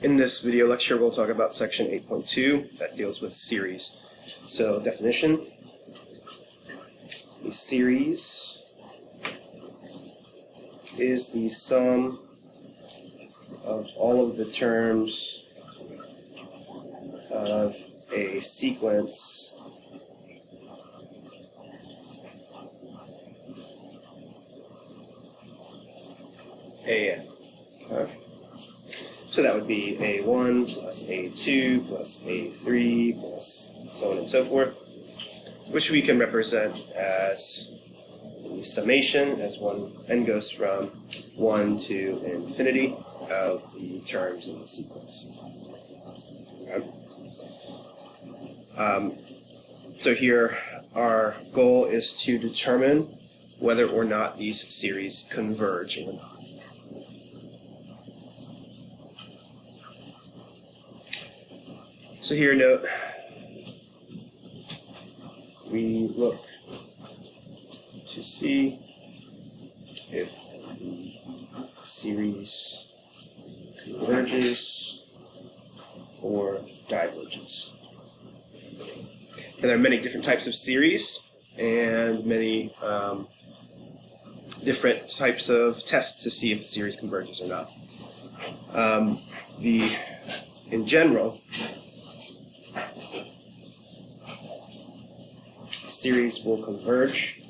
In this video lecture, we'll talk about section 8.2 that deals with series. So, definition. A series is the sum of all of the terms of a sequence AN. Okay. So that would be A1 plus A2 plus A3 plus so on and so forth, which we can represent as the summation as n goes from 1 to infinity of the terms in the sequence. Okay. So here our goal is to determine whether or not these series converge or not. So here, note, we look to see if the series converges or diverges. And there are many different types of series and many different types of tests to see if a series converges or not. In general, series will converge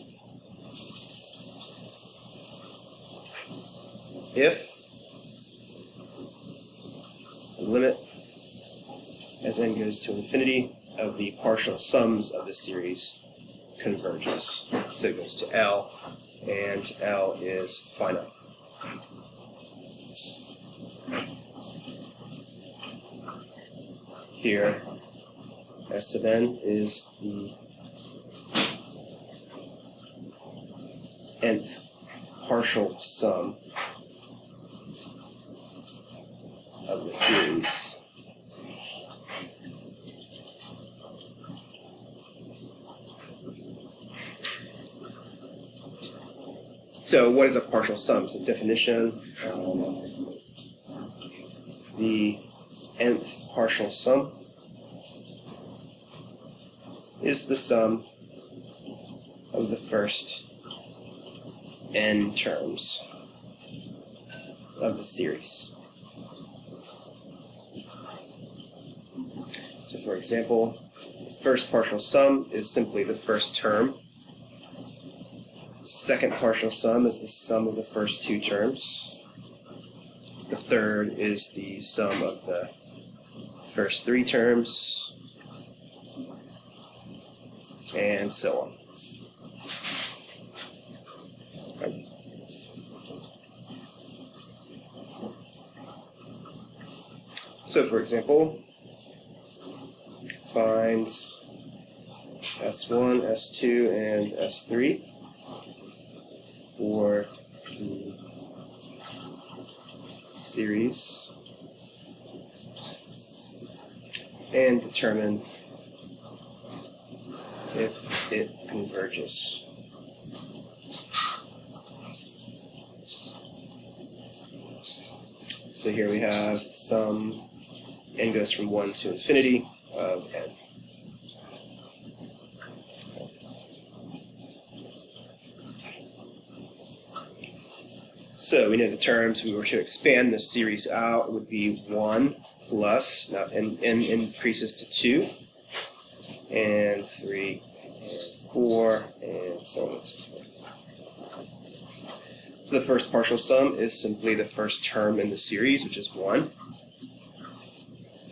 if the limit as n goes to infinity of the partial sums of the series converges. So it goes to L, and L is finite. Here, S sub n is the nth partial sum of the series. So what is a partial sum? So definition, the nth partial sum is the sum of the first n terms of the series. So for example, the first partial sum is simply the first term. The second partial sum is the sum of the first two terms. The third is the sum of the first three terms, and so on. So, for example, find S1, S2, and S3 for the series and determine if it converges. So here we have some n goes from 1 to infinity of n. So we know the terms, if we were to expand this series out, it would be 1 plus, now n increases to 2, and 3, and 4, and so on and so forth. So the first partial sum is simply the first term in the series, which is 1.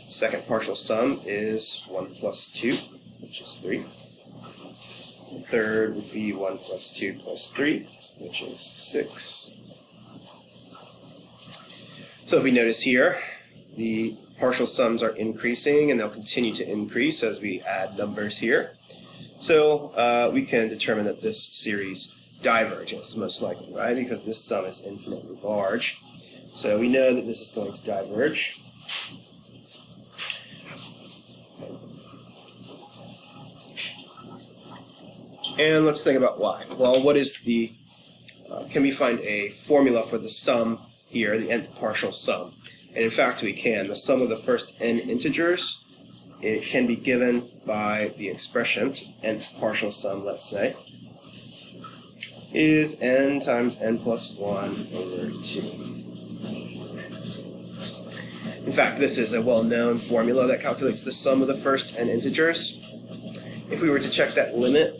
Second partial sum is 1 plus 2, which is 3. The third would be 1 plus 2 plus 3, which is 6. So if we notice here, the partial sums are increasing, and they'll continue to increase as we add numbers here. So we can determine that this series diverges, most likely, right? Because this sum is infinitely large. So we know that this is going to diverge. And let's think about why. Well, what is can we find a formula for the sum here, the nth partial sum? And in fact, we can. The sum of the first n integers, it can be given by the expression, nth partial sum, let's say, is n times n plus 1 over 2. In fact, this is a well-known formula that calculates the sum of the first n integers. If we were to check that limit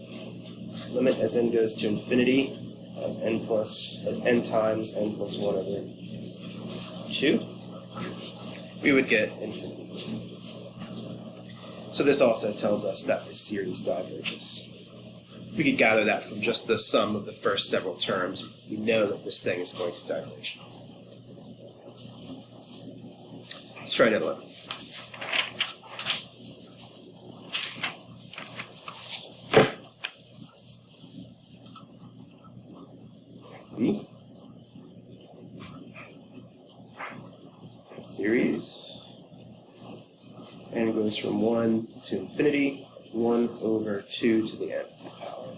as n goes to infinity of n times n plus 1 over 2, we would get infinity. So this also tells us that the series diverges. We could gather that from just the sum of the first several terms. We know that this thing is going to diverge. Let's try another one. Series. N goes from 1 to infinity, 1 over 2 to the nth power.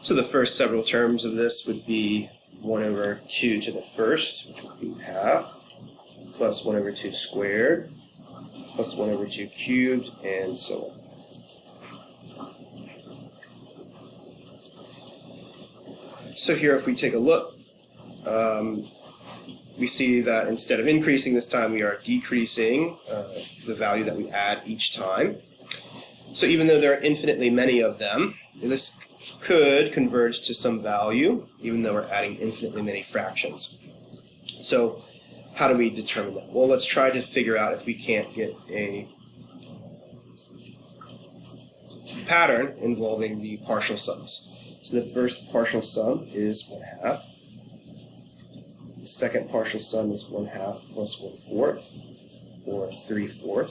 So the first several terms of this would be 1 over 2 to the first, which would be half, plus 1 over 2 squared, plus 1 over 2 cubed, and so on. So here, if we take a look, we see that instead of increasing this time, we are decreasing the value that we add each time. So even though there are infinitely many of them, this could converge to some value, even though we're adding infinitely many fractions. So how do we determine that? Well, let's try to figure out if we can't get a pattern involving the partial sums. So the first partial sum is 1/2. The second partial sum is 1/2 plus 1/4, or 3/4.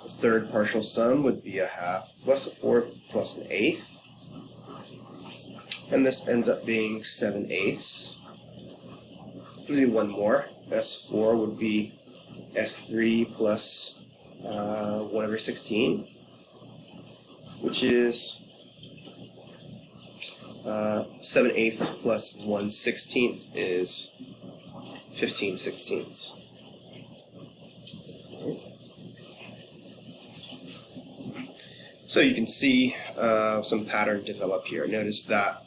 The third partial sum would be 1/2 plus 1/4 plus 1/8. And this ends up being 7/8. We'll do one more. S4 would be S3 plus 1 over 16, which is 7/8 plus 1/16 is 15/16. So you can see some pattern develop here. Notice that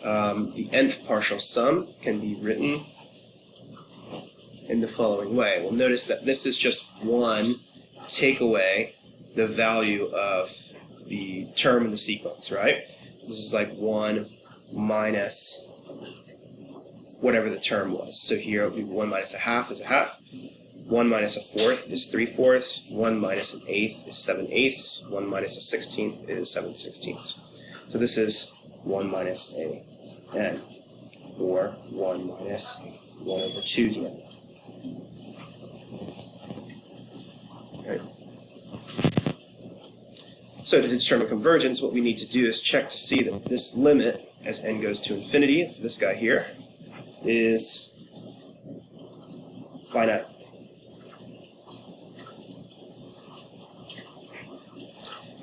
the nth partial sum can be written in the following way. Well, notice that this is just one take away the value of the term in the sequence, right? This is like 1 minus whatever the term was. So here it would be 1 minus 1/2 is 1/2. 1 minus 1/4 is 3/4. 1 minus 1/8 is 7/8. 1 minus 1/16 is 7/16. So this is 1 minus a n, or 1 minus 1 over 2 to n. Right. So to determine convergence, what we need to do is check to see that this limit, as n goes to infinity, for this guy here, is finite.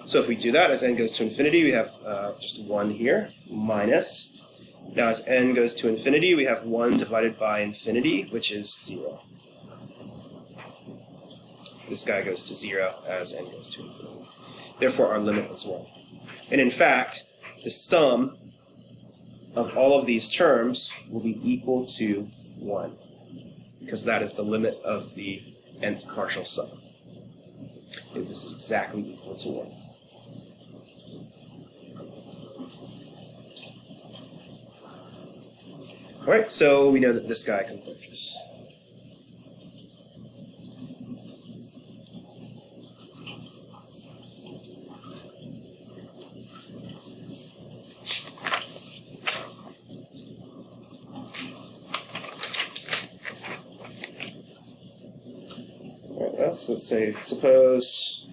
So if we do that, as n goes to infinity, we have just 1 here, minus. Now as n goes to infinity, we have 1 divided by infinity, which is 0. This guy goes to 0 as n goes to infinity. Therefore, our limit is 1. And in fact, the sum of all of these terms will be equal to 1, because that is the limit of the nth partial sum. Okay, this is exactly equal to 1. Alright, so we know that this guy converges. Alright, so let's say, suppose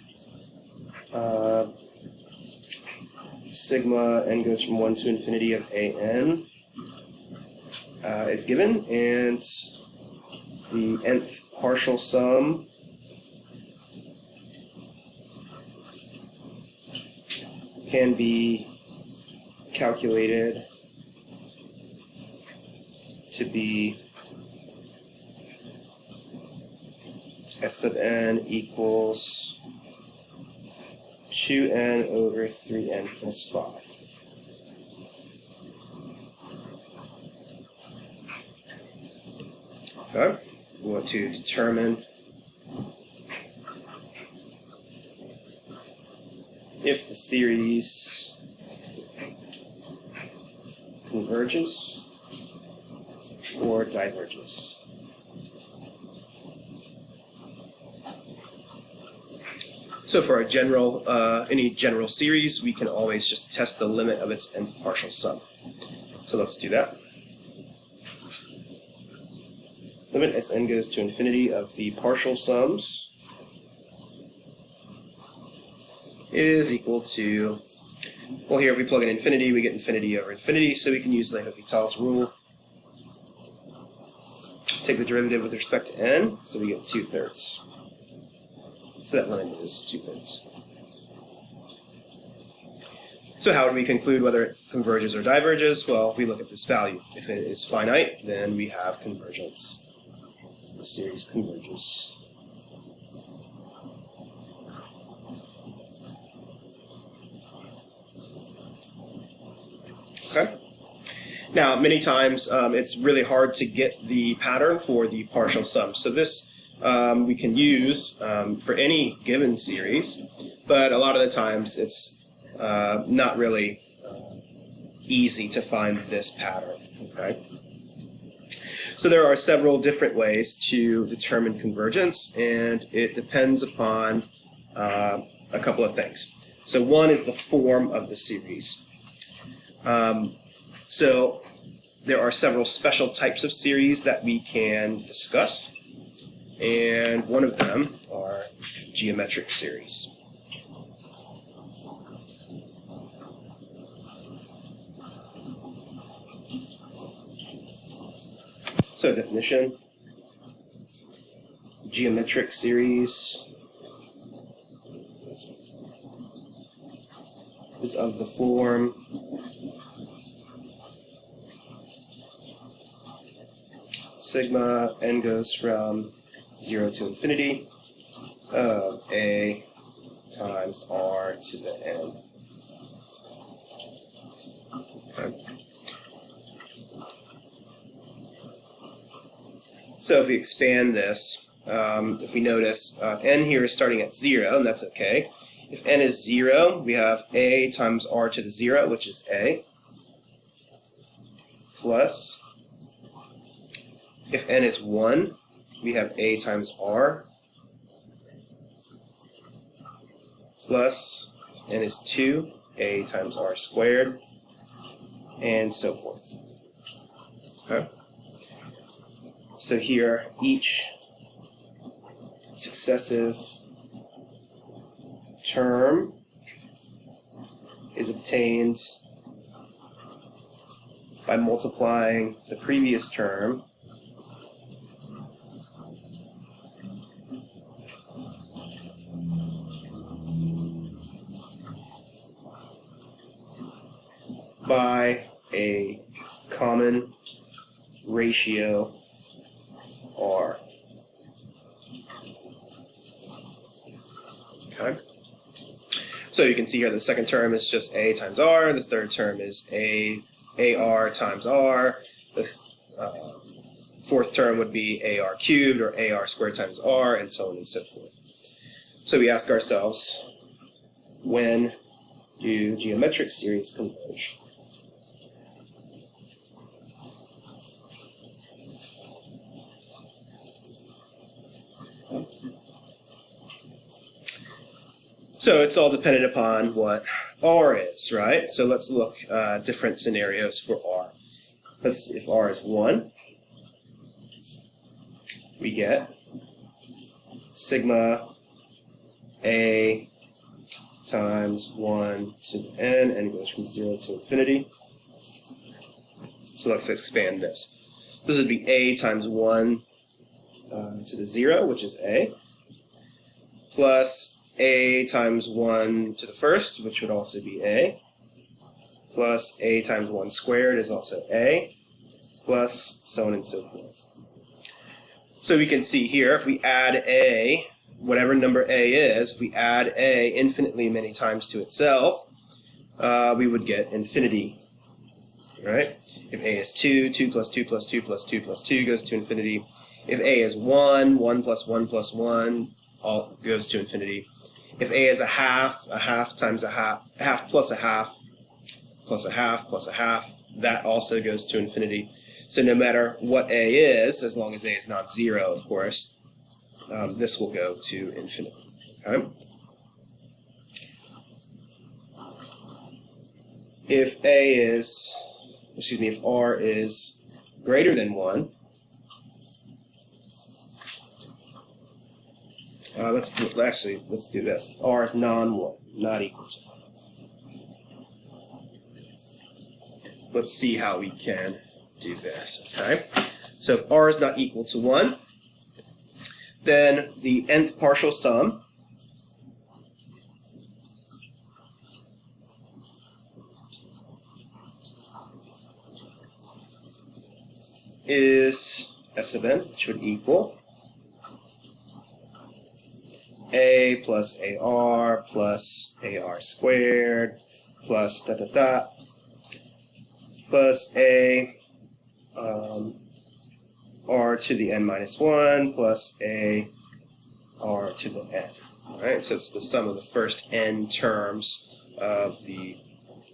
sigma n goes from 1 to infinity of an is given, and the nth partial sum can be calculated to be S sub n equals 2n over 3n plus 5. Okay, we want to determine if the series converges or diverges. So for a general, any general series, we can always just test the limit of its nth partial sum. So let's do that. Limit as n goes to infinity of the partial sums is equal to, well, here if we plug in infinity, we get infinity over infinity, so we can use L'Hopital's rule. Take the derivative with respect to n, so we get 2/3. So that limit is 2/3. So how do we conclude whether it converges or diverges? Well, we look at this value. If it is finite, then we have convergence. The series converges. Okay. Now, many times it's really hard to get the pattern for the partial sum. So this we can use for any given series, but a lot of the times it's not really easy to find this pattern. Okay. So there are several different ways to determine convergence, and it depends upon a couple of things. So one is the form of the series. So there are several special types of series that we can discuss, and one of them are geometric series. So definition, geometric series is of the form sigma n goes from 0 to infinity of a times r to the n. Okay. So if we expand this, if we notice n here is starting at 0, and that's okay. If n is 0, we have a times r to the 0, which is a, plus, if n is 1, we have a times r, plus, if n is 2, a times r squared, and so forth. Okay. So here, each successive term is obtained by multiplying the previous term by a common ratio r. Okay. So you can see here the second term is just a times r, the third term is ar times r, the fourth term would be ar cubed or ar squared times r, and so on and so forth. So we ask ourselves, when do geometric series converge? So it's all dependent upon what r is, right? So let's look at different scenarios for r. If r is 1, we get sigma a times 1 to the n, and it goes from 0 to infinity. So let's expand this. This would be a times 1 to the 0, which is a, plus a times 1 to the first, which would also be a, plus a times 1 squared is also a, plus so on and so forth. So we can see here, if we add a, whatever number a is, if we add a infinitely many times to itself, we would get infinity, right? If a is 2, 2 plus 2 plus 2 plus 2 plus 2 goes to infinity. If a is 1, 1 plus 1 all goes to infinity. If a is a half times a half plus a half, plus a half, plus a half, that also goes to infinity. So no matter what a is, as long as a is not 0, of course, this will go to infinity. Okay? If r is greater than 1, let's do this. If r is non-1, not equal to 1. Let's see how we can do this, okay? So if r is not equal to 1, then the nth partial sum is s of n, which would equal a plus ar squared plus plus a r to the n minus 1 plus a r to the n. All right, so it's the sum of the first n terms of the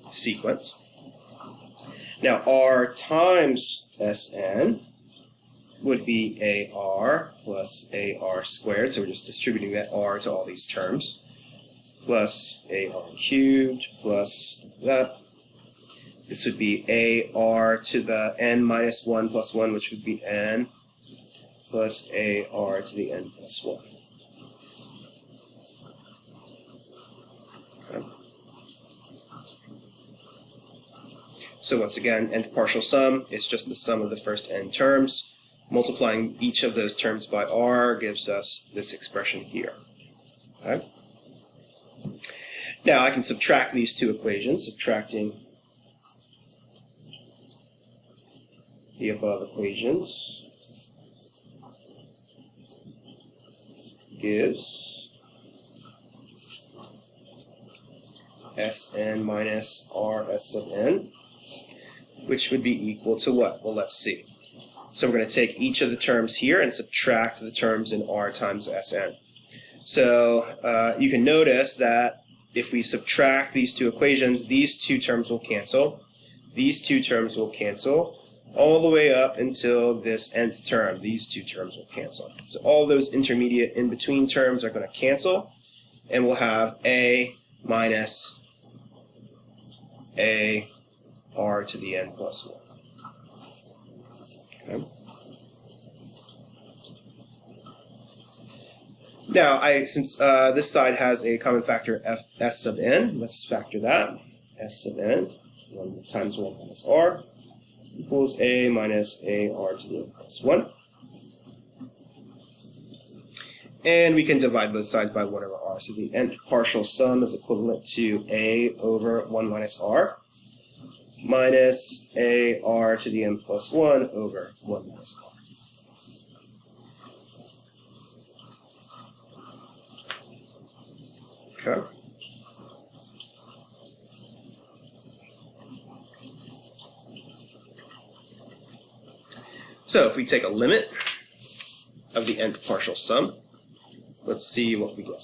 sequence. Now r times Sn would be ar plus ar squared, so we're just distributing that r to all these terms, plus ar cubed plus that. This would be ar to the n minus 1 plus 1, which would be n, plus ar to the n plus 1. Okay. So once again, nth partial sum is just the sum of the first n terms. Multiplying each of those terms by r gives us this expression here. Okay. Now I can subtract these two equations, subtracting the above equations gives Sn minus Rs sub n, which would be equal to what? Well, let's see. So we're going to take each of the terms here and subtract the terms in r times Sn. So you can notice that if we subtract these two equations, these two terms will cancel. These two terms will cancel all the way up until this nth term. These two terms will cancel. So all those intermediate in-between terms are going to cancel, and we'll have a minus a r to the n plus 1. Okay. Now, since this side has a common factor s sub n, let's factor that. S sub n, 1 times 1 minus r, equals a minus a r to the n plus 1. And we can divide both sides by 1 over r. So the nth partial sum is equivalent to a over 1 minus r minus a r to the n plus 1 over 1 minus r. Okay. So if we take a limit of the nth partial sum, let's see what we get.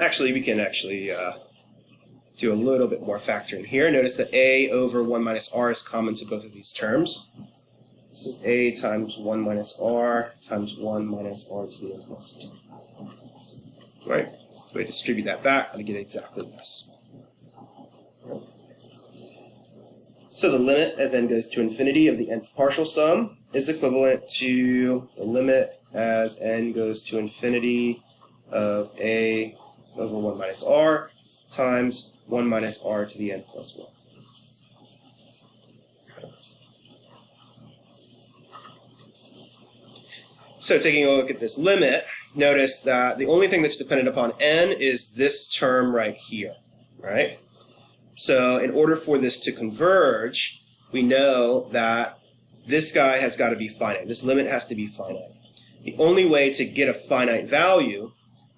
Actually, we can do a little bit more factoring here. Notice that a over 1 minus r is common to both of these terms. This is a times 1 minus r times 1 minus r to the n plus 1. Right? So we distribute that back and get exactly this. Okay. So the limit as n goes to infinity of the nth partial sum is equivalent to the limit as n goes to infinity of a over 1 minus r times 1 minus r to the n plus 1. So taking a look at this limit, notice that the only thing that's dependent upon n is this term right here, right? So in order for this to converge, we know that this guy has got to be finite. This limit has to be finite. The only way to get a finite value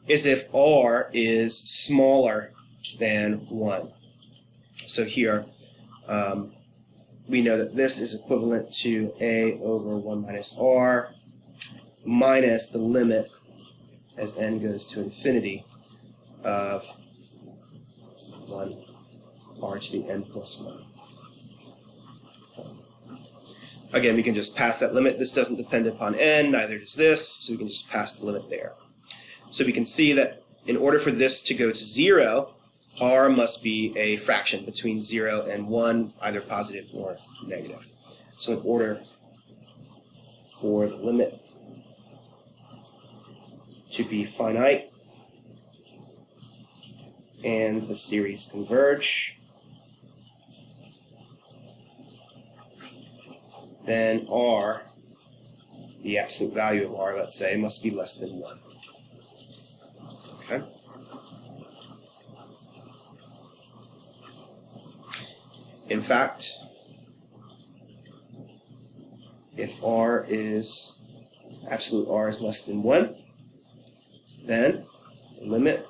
is if r is smaller than 1. So here, we know that this is equivalent to a over 1 minus r minus the limit as n goes to infinity of 1 r to the n plus 1. Again, we can just pass that limit. This doesn't depend upon n, neither does this, so we can just pass the limit there. So we can see that in order for this to go to 0, r must be a fraction between 0 and 1, either positive or negative. So in order for the limit to be finite and the series converge, then r, the absolute value of r, let's say, must be less than 1. Okay? In fact, if absolute r is less than 1, then the limit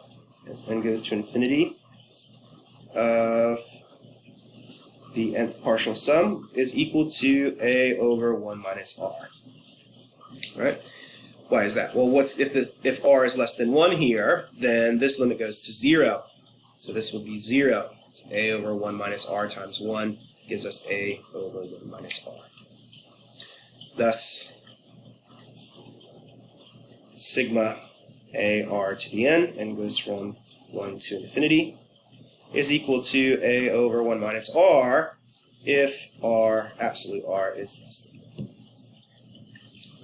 as n goes to infinity of the nth partial sum is equal to a over 1 minus r. Right? Why is that? Well, if r is less than 1 here, then this limit goes to 0. So this would be 0. So a over 1 minus r times 1 gives us a over 1 minus r. Thus, sigma a r to the n goes from 1 to infinity, is equal to a over 1 minus r if absolute r is less than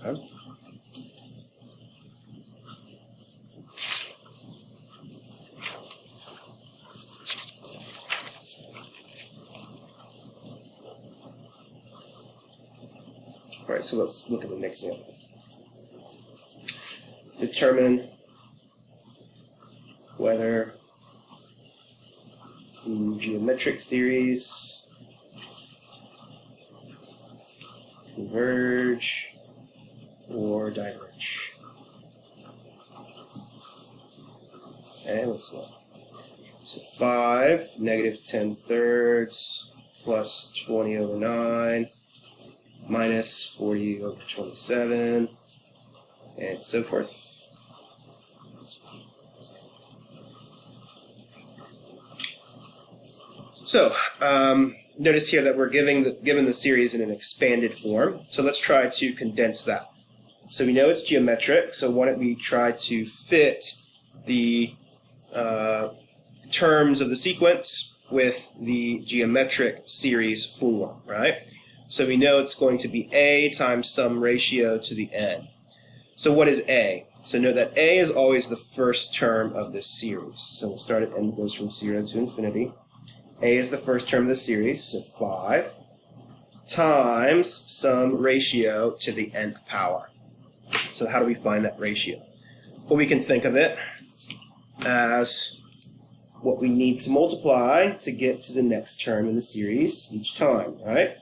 1. Okay. All right, so let's look at an example. Determine whether the geometric series converge or diverge. Okay, let's look. So 5, negative 10 thirds, plus 20 over 9, minus 40 over 27, and so forth. So, notice here that we're given the series in an expanded form. So let's try to condense that. So we know it's geometric, so why don't we try to fit the terms of the sequence with the geometric series form, right? So we know it's going to be a times some ratio to the n. So what is a? So note that a is always the first term of this series. So we'll start at n goes from 0 to infinity. A is the first term of the series, so 5, times some ratio to the nth power. So how do we find that ratio? Well, we can think of it as what we need to multiply to get to the next term in the series each time, right?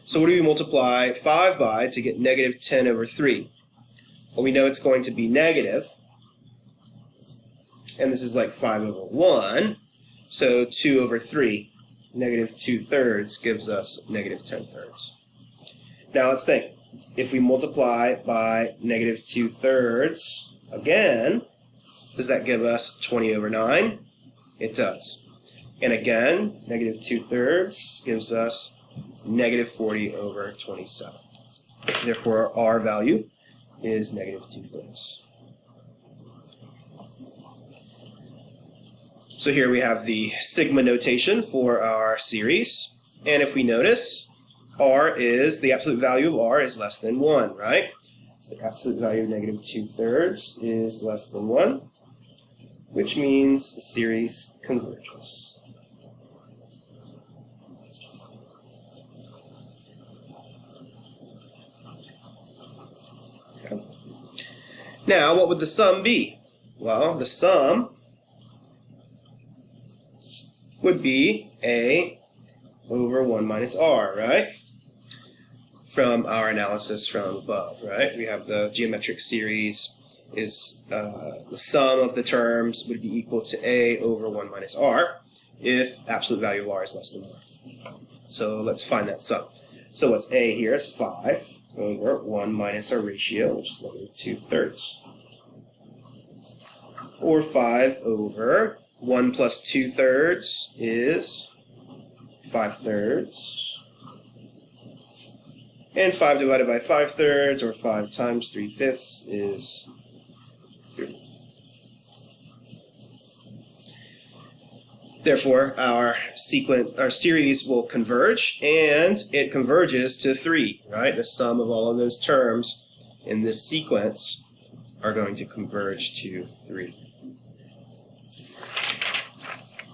So what do we multiply 5 by to get negative 10 over 3? Well, we know it's going to be negative, and this is like 5 over 1, so 2 over 3, negative 2 thirds gives us negative 10 thirds. Now let's think. If we multiply by negative 2 thirds again, does that give us 20 over 9? It does. And again, negative 2 thirds gives us negative 40 over 27. Therefore, our value is negative 2 thirds. So here we have the sigma notation for our series. And if we notice, the absolute value of r is less than 1, right? So the absolute value of negative 2 thirds is less than 1, which means the series converges. Okay. Now, what would the sum be? Well, the sum would be a over 1 minus r, right? From our analysis from above, right? We have the geometric series is the sum of the terms would be equal to a over 1 minus r if absolute value of r is less than 1. So let's find that sum. So what's a here is 5 over 1 minus our ratio, which is literally 2/3. Or 5 over 1 plus 2/3 is 5/3. And 5 divided by 5/3, or 5 times 3/5 is 3. Therefore, our series will converge, and it converges to 3, right? The sum of all of those terms in this sequence are going to converge to 3.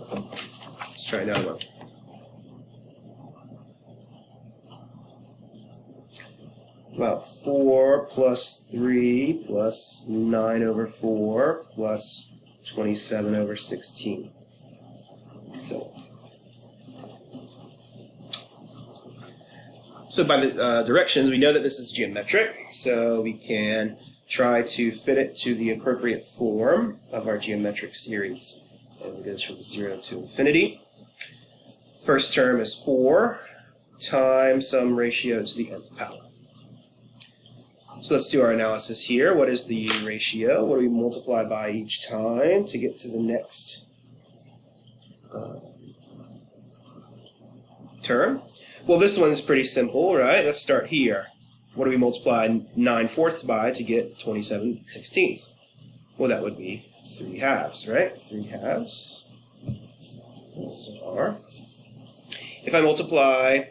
Let's try another one. About 4 plus 3 plus 9 over 4 plus 27 over 16. So by the directions, we know that this is geometric, so we can try to fit it to the appropriate form of our geometric series. And it goes from 0 to infinity. First term is 4 times some ratio to the nth power. So let's do our analysis here. What is the ratio? What do we multiply by each time to get to the next term? Well, this one is pretty simple, right? Let's start here. What do we multiply 9/4 by to get 27/16? Well, that would be 3/2, right? 3/2 is r. If I multiply,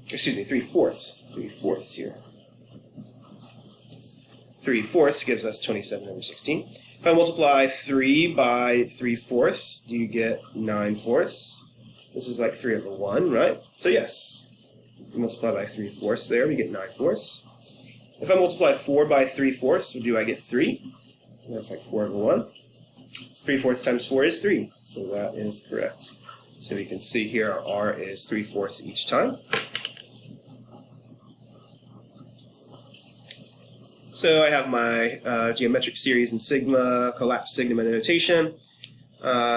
3/4. 3/4 here. 3/4 gives us 27 over 16. If I multiply 3 by 3/4, do you get 9/4? This is like 3 over 1, right? So yes, if we multiply by 3/4 there, we get 9/4. If I multiply 4 by 3/4, do I get 3? That's like 4 over 1. 3/4 times 4 is 3, so that is correct. So we can see here our r is 3/4 each time. So I have my geometric series in sigma, collapsed sigma notation.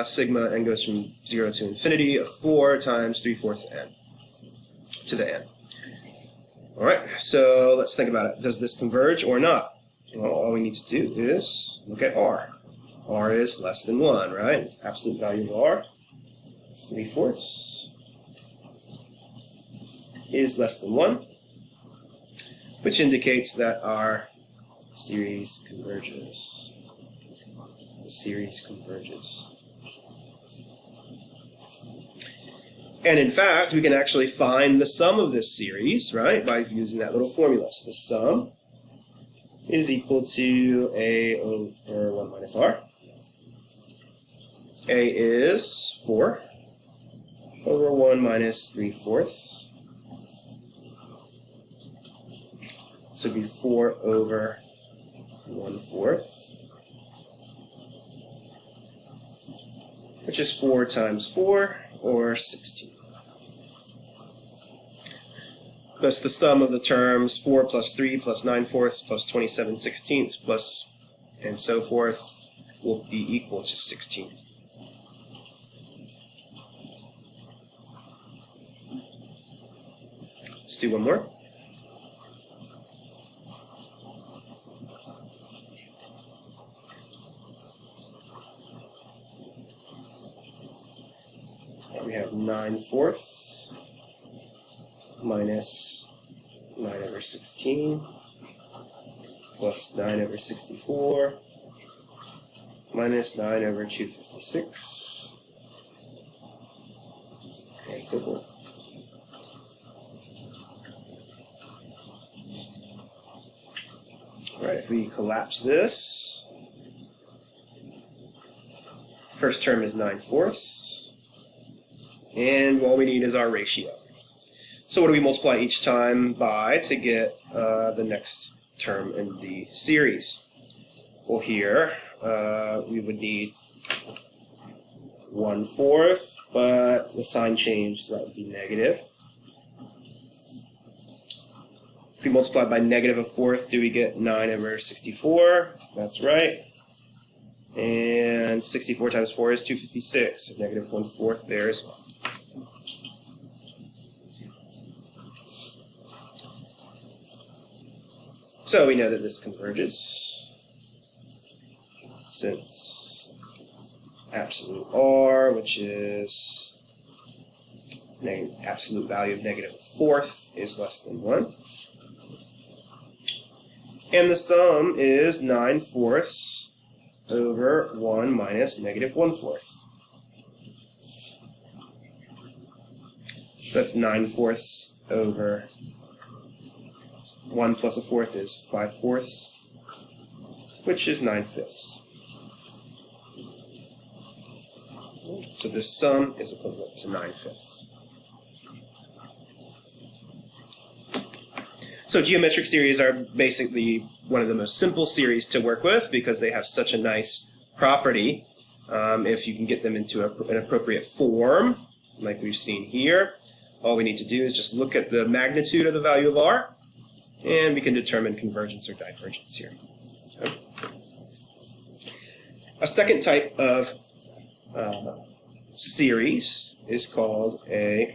Sigma n goes from 0 to infinity of 4 times 3/4 n to the n. All right, so let's think about it. Does this converge or not? Well, all we need to do is look at r. R is less than 1, right? Absolute value of r, 3/4, is less than 1, which indicates that our series converges. The series converges. And in fact, we can actually find the sum of this series, right, by using that little formula. So the sum is equal to a over 1 minus r. A is 4 over 1 minus 3/4. So it would be 4 over 1/4, which is 4 times 4, or 16. Thus the sum of the terms 4 plus 3 plus 9/4 plus 27/16 plus and so forth will be equal to 16. Let's do one more. We have 9/4 minus 9 over 16 plus 9 over 64 minus 9 over 256 and so forth. All right, if we collapse this, first term is 9/4. And all we need is our ratio. So what do we multiply each time by to get the next term in the series? Well, here we would need 1/4, but the sign changed, so that would be negative. If we multiply by -1/4, do we get 9/64? That's right. And 64 times 4 is 256, so -1/4 there as well. So we know that this converges since absolute R, which is absolute value of -1/4, is less than 1. And the sum is 9/4 over 1 minus -1/4. That's 9/4 over 1 plus 1/4 is 5/4, which is 9/5. So this sum is equivalent to 9/5. So geometric series are basically one of the most simple series to work with because they have such a nice property. If you can get them into an appropriate form, like we've seen here, all we need to do is just look at the magnitude of the value of R, and we can determine convergence or divergence here. Okay. A second type of series is called a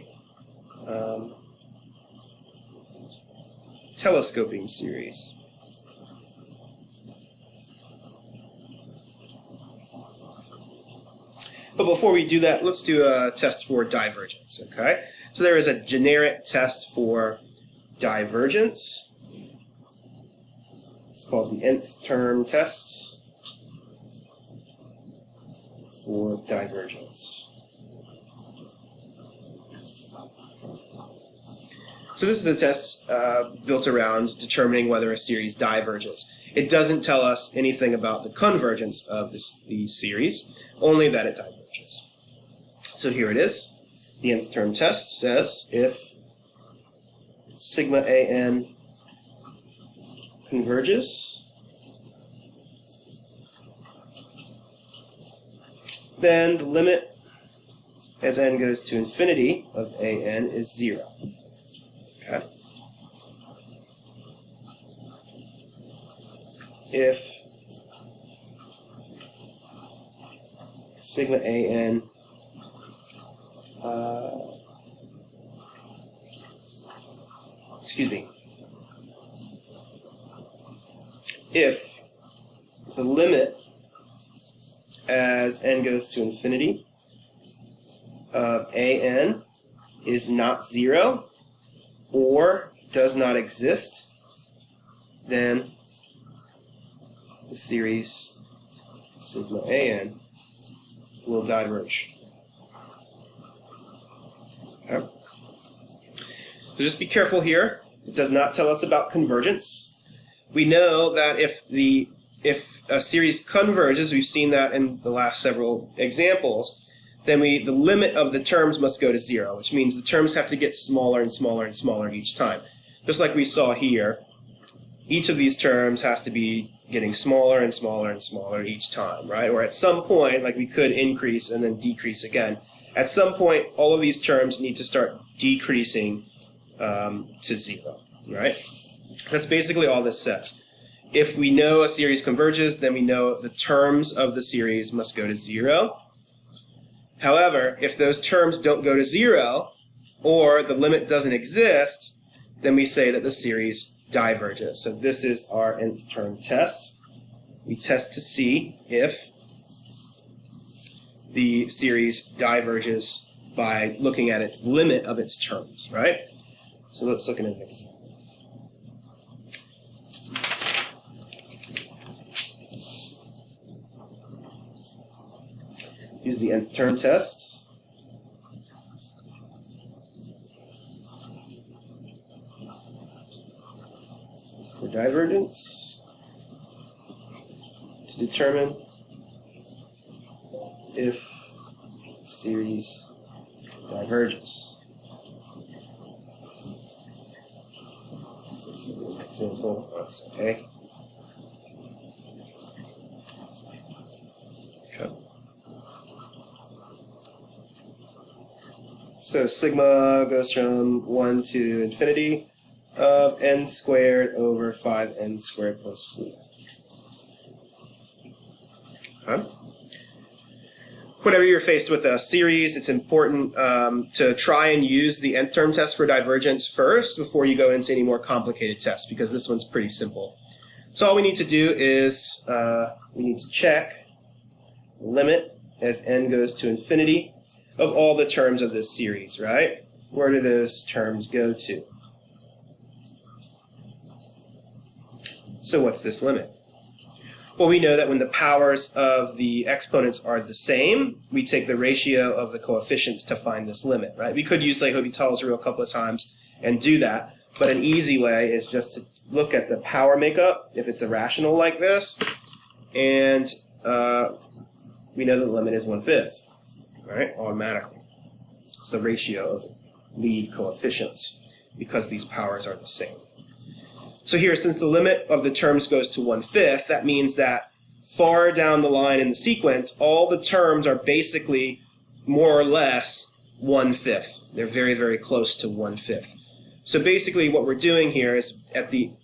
telescoping series. But before we do that, let's do a test for divergence, okay? So there is a generic test for divergence. It's called the Nth Term Test for divergence. So this is a test built around determining whether a series diverges. It doesn't tell us anything about the convergence of the series, only that it diverges. So here it is. The Nth Term Test says if sigma an converges, then the limit as n goes to infinity of an is 0. Okay. If sigma an if the limit as n goes to infinity of an is not 0 or does not exist, then the series sigma an will diverge. Okay. So just be careful here. It does not tell us about convergence. We know that if a series converges, we've seen that in the last several examples, then the limit of the terms must go to 0, which means the terms have to get smaller and smaller and smaller each time. Just like we saw here, each of these terms has to be getting smaller and smaller and smaller each time, right? Or at some point, like we could increase and then decrease again. At some point, all of these terms need to start decreasing to 0, right? That's basically all this says. If we know a series converges, then we know the terms of the series must go to 0. However, if those terms don't go to 0, or the limit doesn't exist, then we say that the series diverges. So this is our nth term test. We test to see if the series diverges by looking at its limit of its terms, right? So let's look at an example. Use the nth term test. For divergence to determine if series diverges. So it's an example. That's okay. Okay. So sigma goes from 1 to infinity of n squared over 5n squared plus 4. Okay. Whenever you're faced with a series, it's important to try and use the nth term test for divergence first before you go into any more complicated tests, because this one's pretty simple. So all we need to do is we need to check the limit as n goes to infinity of all the terms of this series, right? Where do those terms go to? So what's this limit? Well, we know that when the powers of the exponents are the same, we take the ratio of the coefficients to find this limit, right? We could use L'Hopital's rule a couple of times and do that, but an easy way is just to look at the power makeup, if it's irrational like this, and we know that the limit is 1/5, right, automatically. It's the ratio of lead coefficients, because these powers are the same. So here, since the limit of the terms goes to 1/5, that means that far down the line in the sequence, all the terms are basically more or less 1/5. They're very, very close to 1/5. So basically what we're doing here is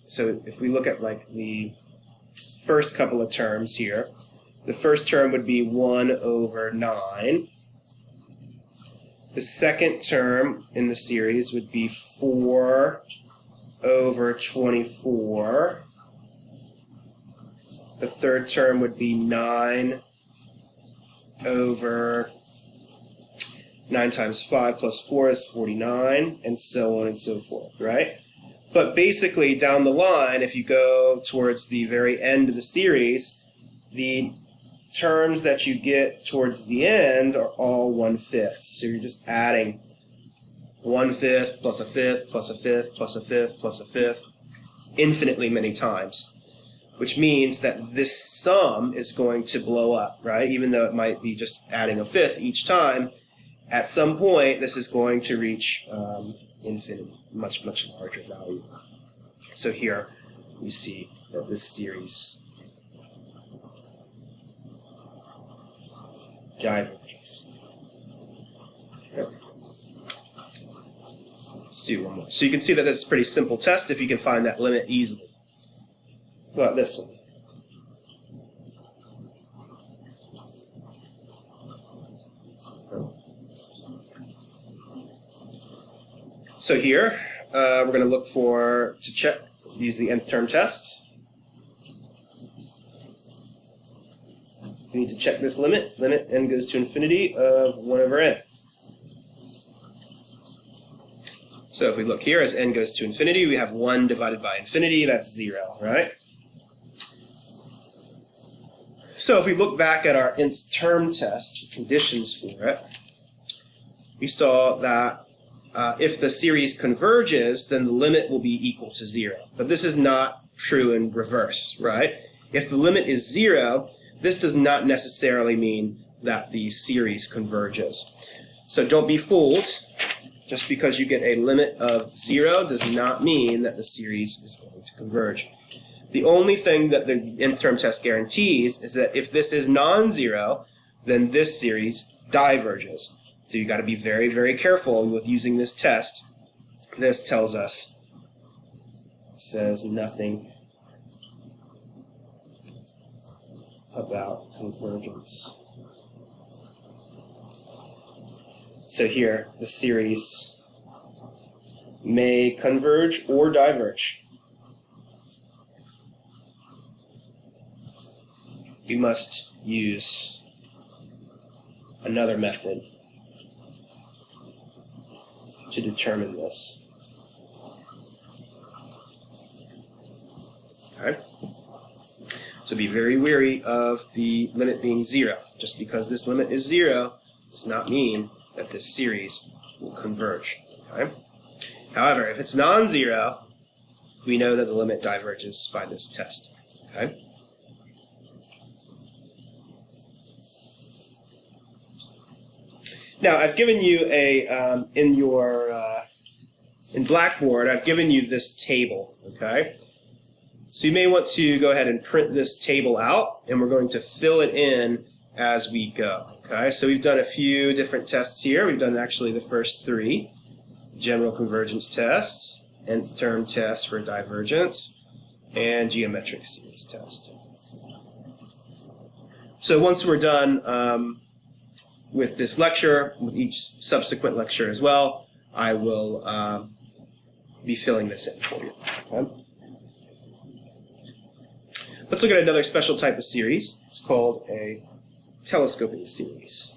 so if we look at like the first couple of terms here, the first term would be 1 over 9. The second term in the series would be 4 over 24. The third term would be 9 over 9 times 5 plus 4 is 49, and so on and so forth, right? But basically, down the line, if you go towards the very end of the series, the terms that you get towards the end are all 1/5. So you're just adding 1/5 plus a fifth plus a fifth plus a fifth plus a fifth infinitely many times, which means that this sum is going to blow up, right? Even though it might be just adding a fifth each time, at some point this is going to reach infinity, much, much larger value. So here we see that this series diverges. Okay. Let's do one more. So you can see that this is a pretty simple test if you can find that limit easily. What about this one? So here, we're going to look use the nth term test. We need to check this limit n goes to infinity of 1 over n. So if we look here, as n goes to infinity, we have 1 divided by infinity, that's 0, right? So if we look back at our nth term test, conditions for it, we saw that if the series converges, then the limit will be equal to 0. But this is not true in reverse, right? If the limit is 0, this does not necessarily mean that the series converges. So don't be fooled. Just because you get a limit of 0 does not mean that the series is going to converge. The only thing that the nth term test guarantees is that if this is non-zero, then this series diverges. So you've got to be very, very careful with using this test. This says nothing about convergence. So here, the series may converge or diverge. We must use another method to determine this. Okay? So be very wary of the limit being 0. Just because this limit is 0 does not mean that this series will converge. Okay? However, if it's non-zero, we know that the limit diverges by this test. Okay? Now, I've given you in Blackboard, I've given you this table, okay? So you may want to go ahead and print this table out, and we're going to fill it in as we go, Okay, so we've done a few different tests here. We've done actually the first three. General convergence test, nth term test for divergence, and geometric series test. So once we're done with this lecture, with each subsequent lecture as well, I will be filling this in for you. Okay? Let's look at another special type of series. It's called a telescoping series.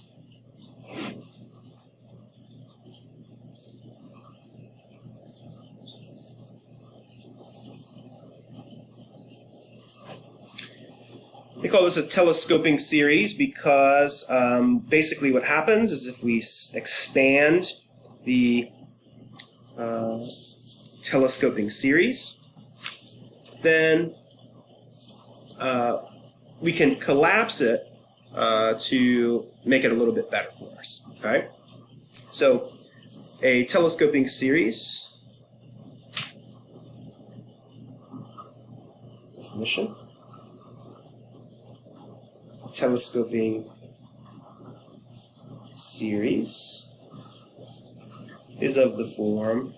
We call this a telescoping series because basically what happens is if we expand the telescoping series, then we can collapse it to make it a little bit better for us. Okay? So a telescoping series, definition. Telescoping series is of the form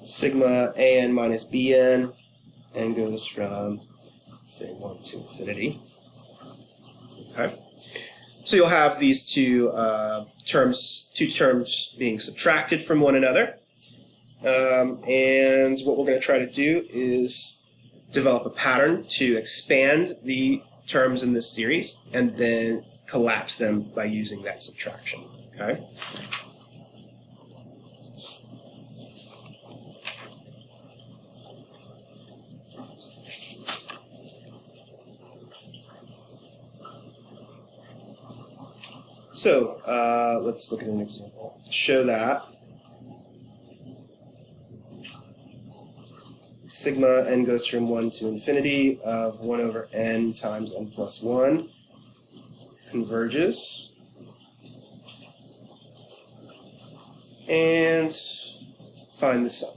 sigma an minus bn, n goes from, say, 1 to infinity. Okay, so you'll have these two terms being subtracted from one another, and what we're going to try to do is develop a pattern to expand the terms in this series and then collapse them by using that subtraction. Okay? So let's look at an example. Show that sigma n goes from 1 to infinity of 1 over n times n plus 1 converges, and find the sum.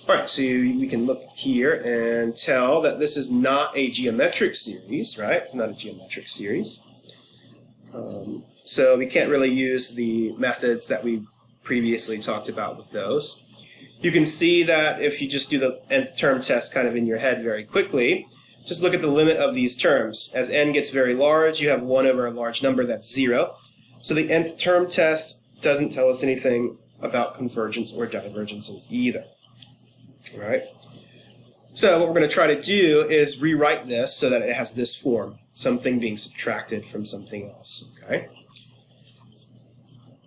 Alright, so we can look here and tell that this is not a geometric series, right? It's not a geometric series. So we can't really use the methods that we previously talked about with those. You can see that if you just do the nth term test kind of in your head very quickly, just look at the limit of these terms. As n gets very large, you have 1 over a large number, that's 0. So the nth term test doesn't tell us anything about convergence or divergence in either. All right? So what we're going to try to do is rewrite this so that it has this form, something being subtracted from something else. Okay?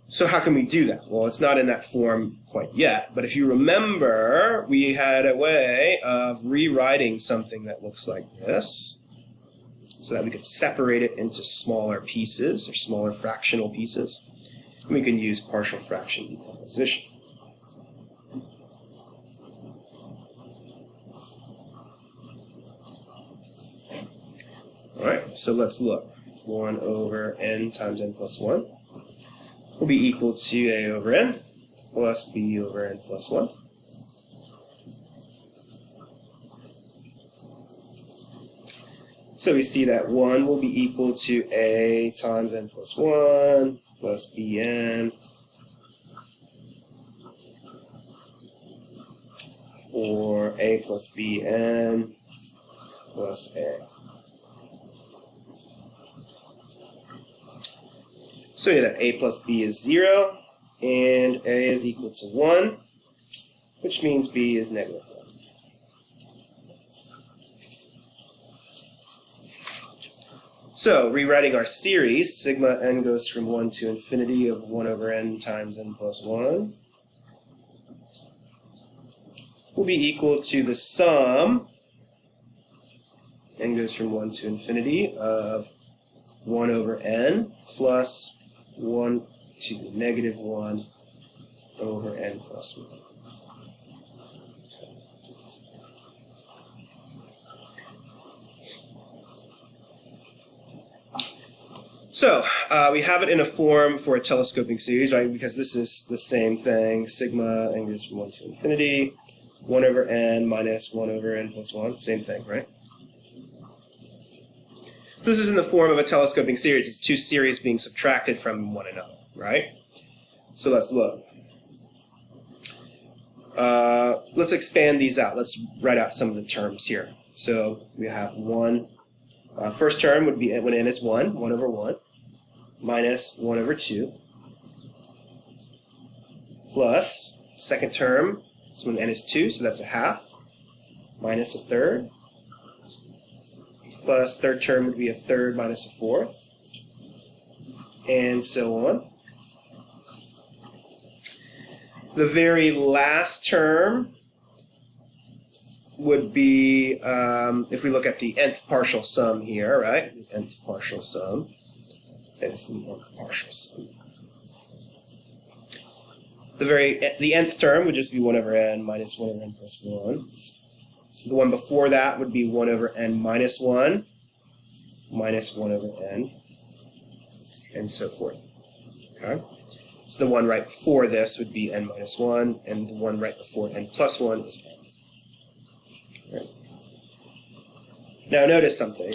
So how can we do that? Well, it's not in that form quite yet, but if you remember, we had a way of rewriting something that looks like this so that we could separate it into smaller pieces or smaller fractional pieces. And we can use partial fraction decomposition. Alright, so let's look. 1 over n times n plus 1 will be equal to a over n plus b over n plus 1. So we see that 1 will be equal to a times n plus 1 plus bn, or a plus bn plus a. So we know that a plus b is 0, and a is equal to 1, which means b is negative 1. So, rewriting our series, sigma n goes from 1 to infinity of 1 over n times n plus 1 will be equal to the sum, n goes from 1 to infinity, of 1 over n plus 1 to the negative 1 over n plus 1. So we have it in a form for a telescoping series, right? Because this is the same thing. Sigma n goes from 1 to infinity. 1 over n minus 1 over n plus 1. Same thing, right? This is in the form of a telescoping series. It's two series being subtracted from one another, right? So let's look. Let's expand these out. Let's write out some of the terms here. So we have 1. First term would be when n is 1, 1 over 1, minus 1 over 2, plus second term is when n is 2, so that's a half, minus a third, plus third term would be a third minus a fourth, and so on. The very last term would be, if we look at the nth partial sum here, right? The nth partial sum. Say this is the nth partial sum. The nth term would just be 1 over n minus 1 over n plus 1. The one before that would be 1 over n minus 1, minus 1 over n, and so forth. Okay? So the one right before this would be n minus 1, and the one right before n plus 1 is n. Right. Now notice something.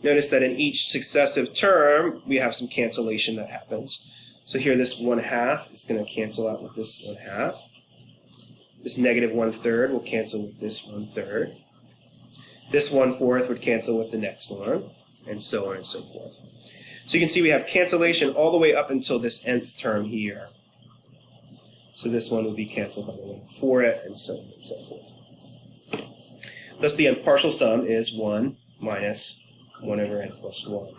Notice that in each successive term, we have some cancellation that happens. So here this 1/2 is going to cancel out with this 1/2. This negative 1/3 will cancel with this 1/3. This 1/4 would cancel with the next one, and so on and so forth. So you can see we have cancellation all the way up until this nth term here. So this one would be canceled by the one before it, and so on and so forth. Thus the nth partial sum is 1 minus 1 over n plus 1.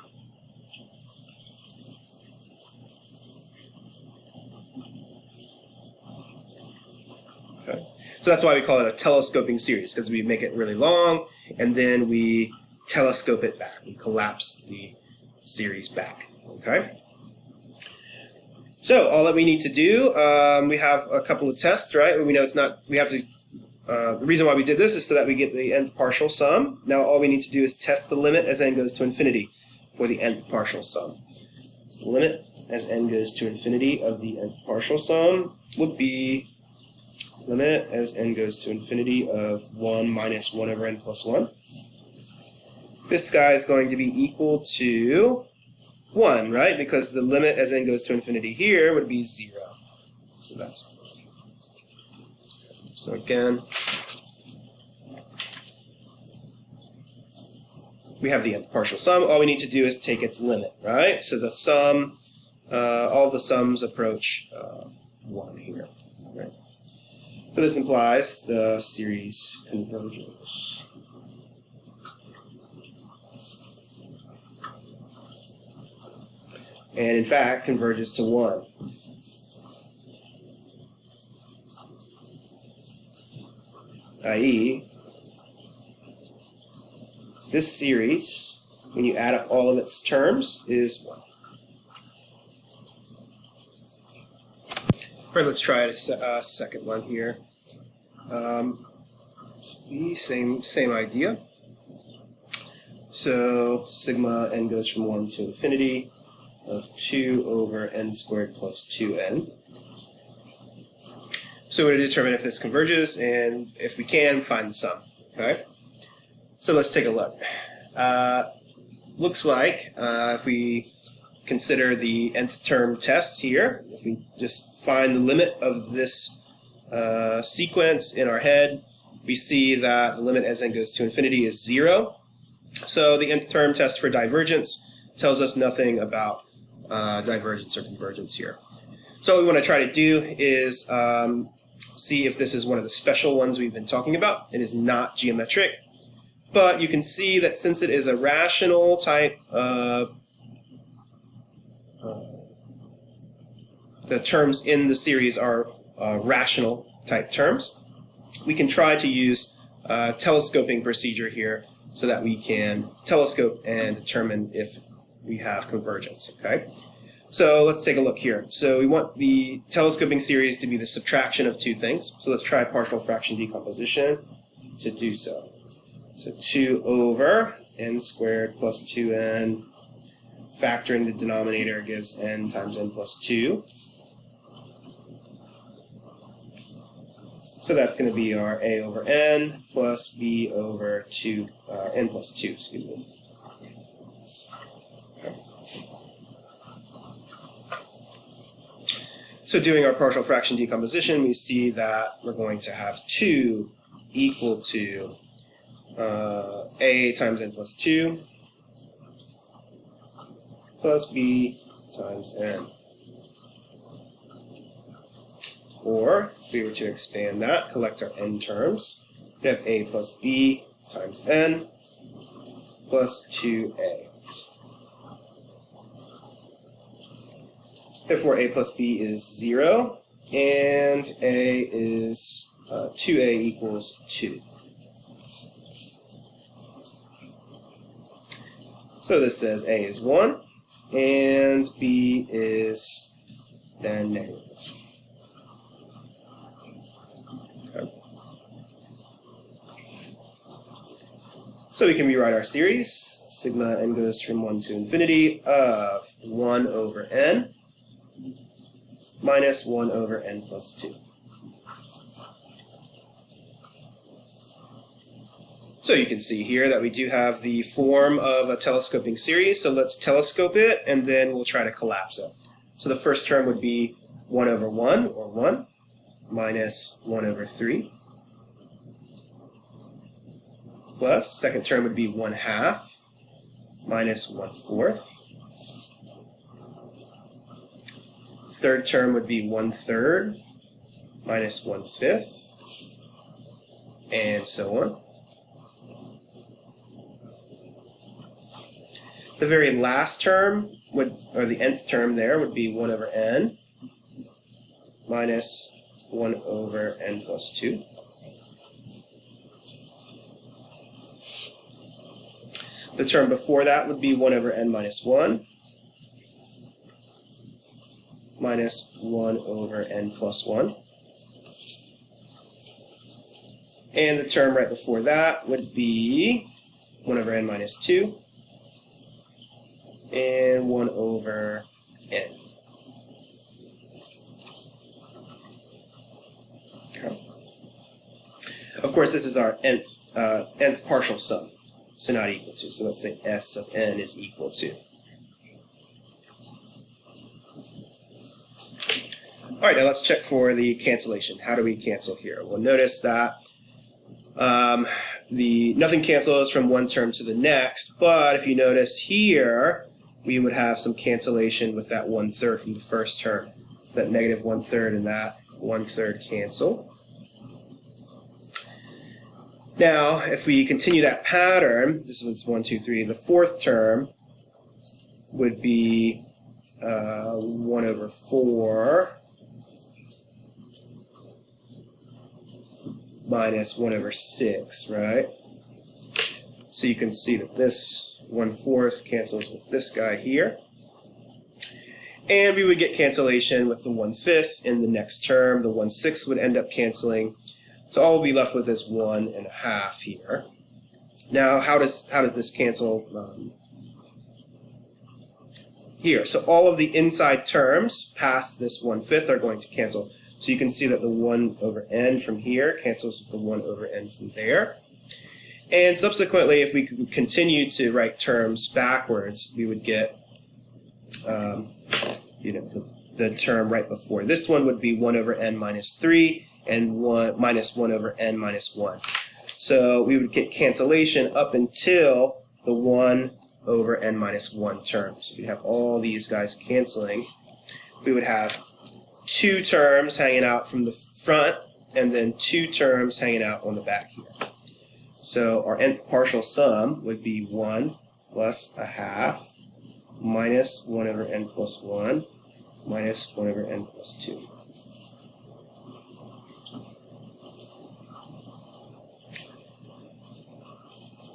Okay. So that's why we call it a telescoping series, because we make it really long, and then we telescope it back. We collapse the series back. Okay? So all that we need to do, we have a couple of tests, right? We know it's not, we have to, the reason why we did this is so that we get the nth partial sum. Now all we need to do is test the limit as n goes to infinity for the nth partial sum. So the limit as n goes to infinity of the nth partial sum would be limit as n goes to infinity of 1 minus 1 over n plus 1. This guy is going to be equal to 1, right? Because the limit as n goes to infinity here would be 0. So that's 1. So again, we have the nth partial sum. All we need to do is take its limit, right? So the sum, all the sums approach 1 here, right? So this implies the series converges. And in fact, converges to 1. I.e., this series, when you add up all of its terms, is 1. All right, let's try a second one here. Same idea. So sigma n goes from 1 to infinity of 2 over n squared plus 2n. So we're going to determine if this converges, and if we can, find the sum. Okay? So let's take a look. Looks like if we consider the nth term test here, if we just find the limit of this sequence in our head, we see that the limit as n goes to infinity is 0. So the nth term test for divergence tells us nothing about divergence or convergence here. So what we want to try to do is see if this is one of the special ones we've been talking about. It is not geometric, but you can see that since it is a rational type, the terms in the series are rational type terms, we can try to use a telescoping procedure here so that we can telescope and determine if we have convergence, okay? So let's take a look here. So we want the telescoping series to be the subtraction of two things. So let's try partial fraction decomposition to do so. So 2 over n squared plus 2n Factoring the denominator gives n times n plus 2. So that's going to be our a over n plus b over 2, n plus 2, excuse me. So doing our partial fraction decomposition, we see that we're going to have 2 equal to a times n plus 2 plus b times n. Or, if we were to expand that, collect our n terms, we have a plus b times n plus 2a. Therefore, a plus b is 0, and a is 2a equals 2. So this says a is 1, and b is then negative. Okay. So we can rewrite our series. Sigma n goes from 1 to infinity of 1 over n minus 1 over n plus 2. So you can see here that we do have the form of a telescoping series, so let's telescope it, and then we'll try to collapse it. So the first term would be 1 over 1, or 1, minus 1 over 3, plus, second term would be 1/2, minus 1/4. Third term would be 1/3, minus 1/5, and so on. The very last term, or the nth term there, would be 1 over n minus 1 over n plus 2. The term before that would be 1 over n minus 1 minus 1 over n plus 1. And the term right before that would be 1 over n minus 2 and 1 over n. Okay. Of course, this is our nth partial sum, so not equal to. So let's say S of n is equal to. All right, now let's check for the cancellation. How do we cancel here? Well, notice that nothing cancels from one term to the next, but if you notice here, we would have some cancellation with that 1/3 from the first term. So that negative 1/3 and that 1/3 cancel. Now, if we continue that pattern, this was 1, 2, 3, the fourth term would be 1 over 4 minus 1 over 6, right? So you can see that this 1/4 cancels with this guy here. And we would get cancellation with the 1/5 in the next term. The 1/6 would end up canceling. So all we'll be left with is 1.5 here. Now, how does this cancel here? So all of the inside terms past this 1/5 are going to cancel. So you can see that the 1 over n from here cancels with the 1 over n from there. And subsequently, if we could continue to write terms backwards, we would get, the term right before this one would be 1 over n minus 3 and minus 1 over n minus 1. So we would get cancellation up until the 1 over n minus 1 term. So we'd have all these guys canceling. We would have 2 terms hanging out from the front, and then 2 terms hanging out on the back here. So our nth partial sum would be 1 plus 1/2 minus 1 over n plus 1 minus 1 over n plus 2.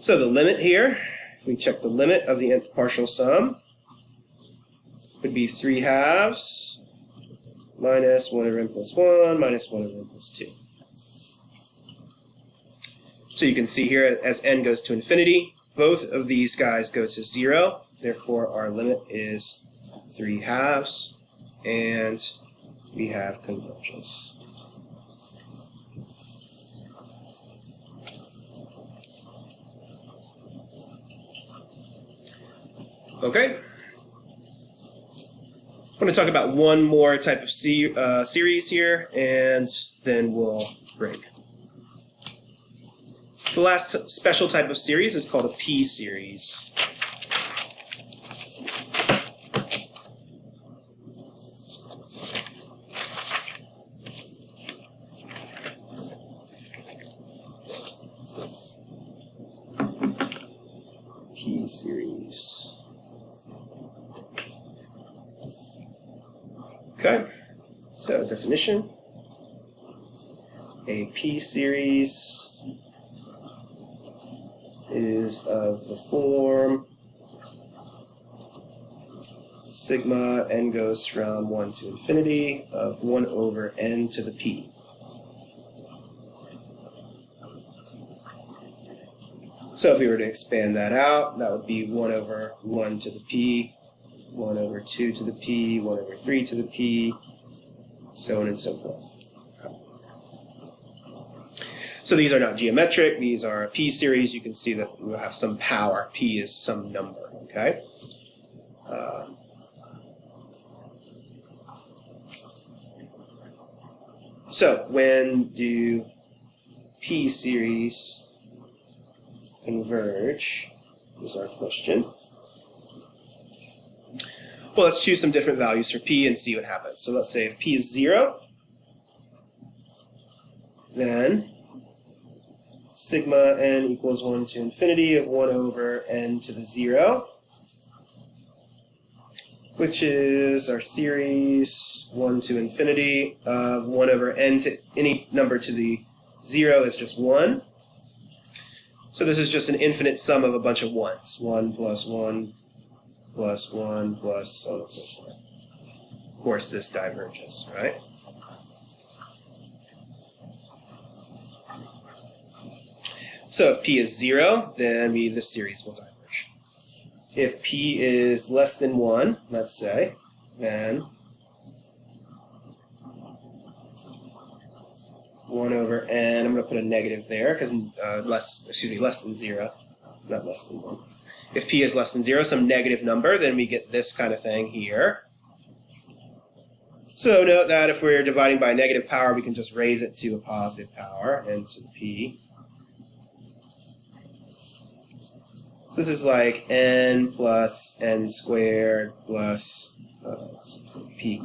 So the limit here, if we check the limit of the nth partial sum, would be 3/2 minus 1 over n plus 1 minus 1 over n plus 2. So you can see here, as n goes to infinity, both of these guys go to 0, Therefore, our limit is 3/2, and we have convergence. Okay. I'm going to talk about one more type of series here, and then we'll break. The last special type of series is called a p-series. P-series. Okay, so definition. A p-series is of the form sigma n goes from 1 to infinity of 1 over n to the p. So if we were to expand that out, that would be 1 over 1 to the p, 1 over 2 to the p, 1 over 3 to the p, so on and so forth. So these are not geometric, these are a p-series. You can see that we'll have some power. P is some number, okay? So when do p-series converge is our question. Well, let's choose some different values for p and see what happens. So let's say if p is 0, then sigma n equals 1 to infinity of 1 over n to the 0, which is our series 1 to infinity of 1 over n to any number to the 0 is just 1. So this is just an infinite sum of a bunch of 1s. 1 plus 1 plus 1 plus so on and so forth. Of course, this diverges, right? So if p is 0, then this series will diverge. If p is less than 1, let's say, then 1 over n, I'm going to put a negative there because less than 0, not less than 1. If p is less than 0, some negative number, then we get this kind of thing here. So note that if we're dividing by a negative power, we can just raise it to a positive power, n to the p. So this is like n plus n squared plus p,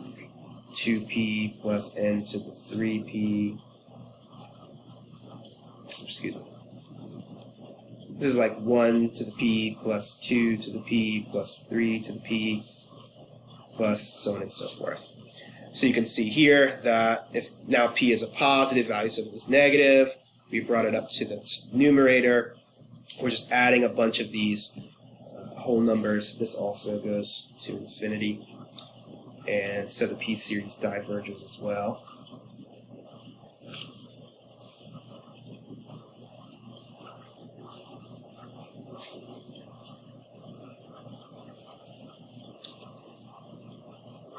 2p plus n to the 3p. Excuse me. This is like 1 to the p plus 2 to the p plus 3 to the p plus so on and so forth. So you can see here that if now p is a positive value, so if it was negative, we brought it up to the numerator. We're just adding a bunch of these whole numbers. This also goes to infinity. And so the p-series diverges as well.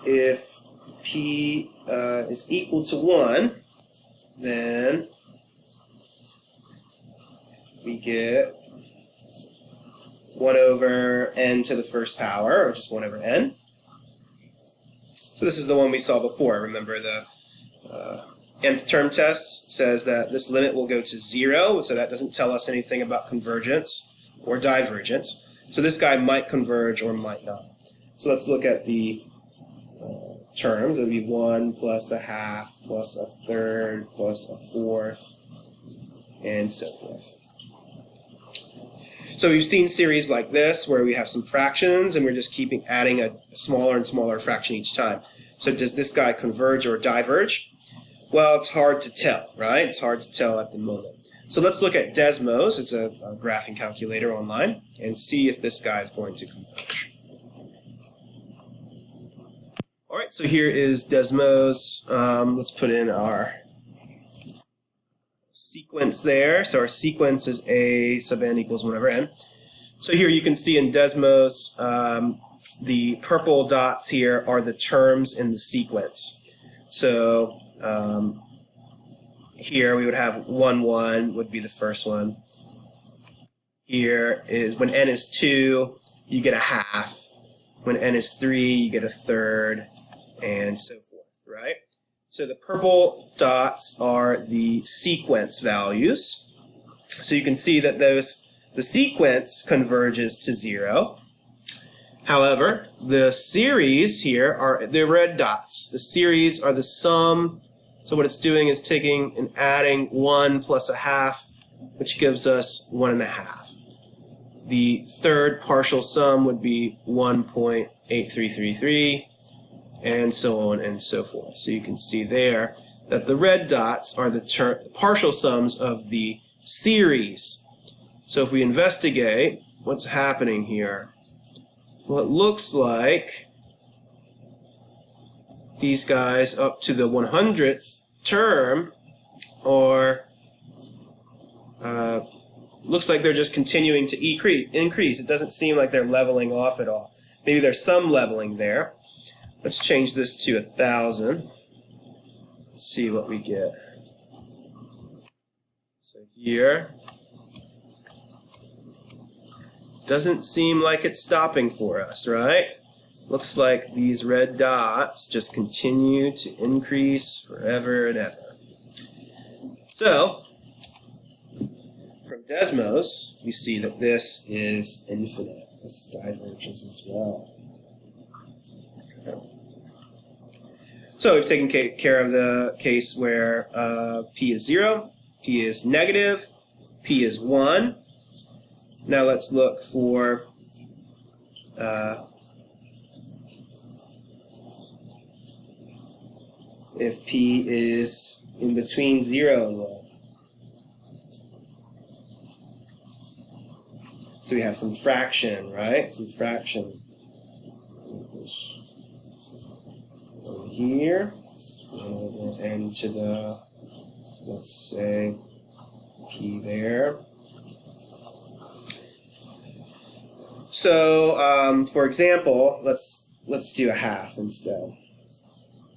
If p is equal to 1, then we get 1 over n to the first power, which is 1 over n. So this is the one we saw before. Remember the Nth Term Test says that this limit will go to 0, so that doesn't tell us anything about convergence or divergence. So this guy might converge or might not. So let's look at the terms. It would be 1 plus a half plus a third plus a fourth and so forth. So we've seen series like this where we have some fractions and we're just adding a smaller and smaller fraction each time. So does this guy converge or diverge? Well, it's hard to tell, right? It's hard to tell at the moment. So let's look at Desmos. It's a graphing calculator online and see if this guy is going to converge. All right, so here is Desmos. Let's put in our sequence there. So our sequence is a sub n equals 1 over n. So here you can see in Desmos, the purple dots here are the terms in the sequence. So here we would have 1, 1 would be the first one. Here is when n is 2, you get a half. When n is 3, you get a third, and so forth, right? So the purple dots are the sequence values. So you can see that the sequence converges to 0. However, the series here are the red dots. The series are the sum. So what it's doing is taking and adding 1 plus a half, which gives us 1 1/2. The third partial sum would be 1.8333, and so on and so forth. So you can see there that the red dots are the partial sums of the series. So if we investigate what's happening here, well, it looks like these guys up to the 100th term are looks like they're just continuing to increase. It doesn't seem like they're leveling off at all. Maybe there's some leveling there. Let's change this to 1,000. Let's see what we get. So here, doesn't seem like it's stopping for us, right? Looks like these red dots just continue to increase forever and ever. So, from Desmos, we see that this is infinite. This diverges as well. Okay. So we've taken care of the case where p is 0, p is negative, p is 1. Now let's look for if p is in between 0 and 1. So we have some fraction, right? Some fraction. Over here, n to the, let's say, p there. So, for example, let's do a half instead.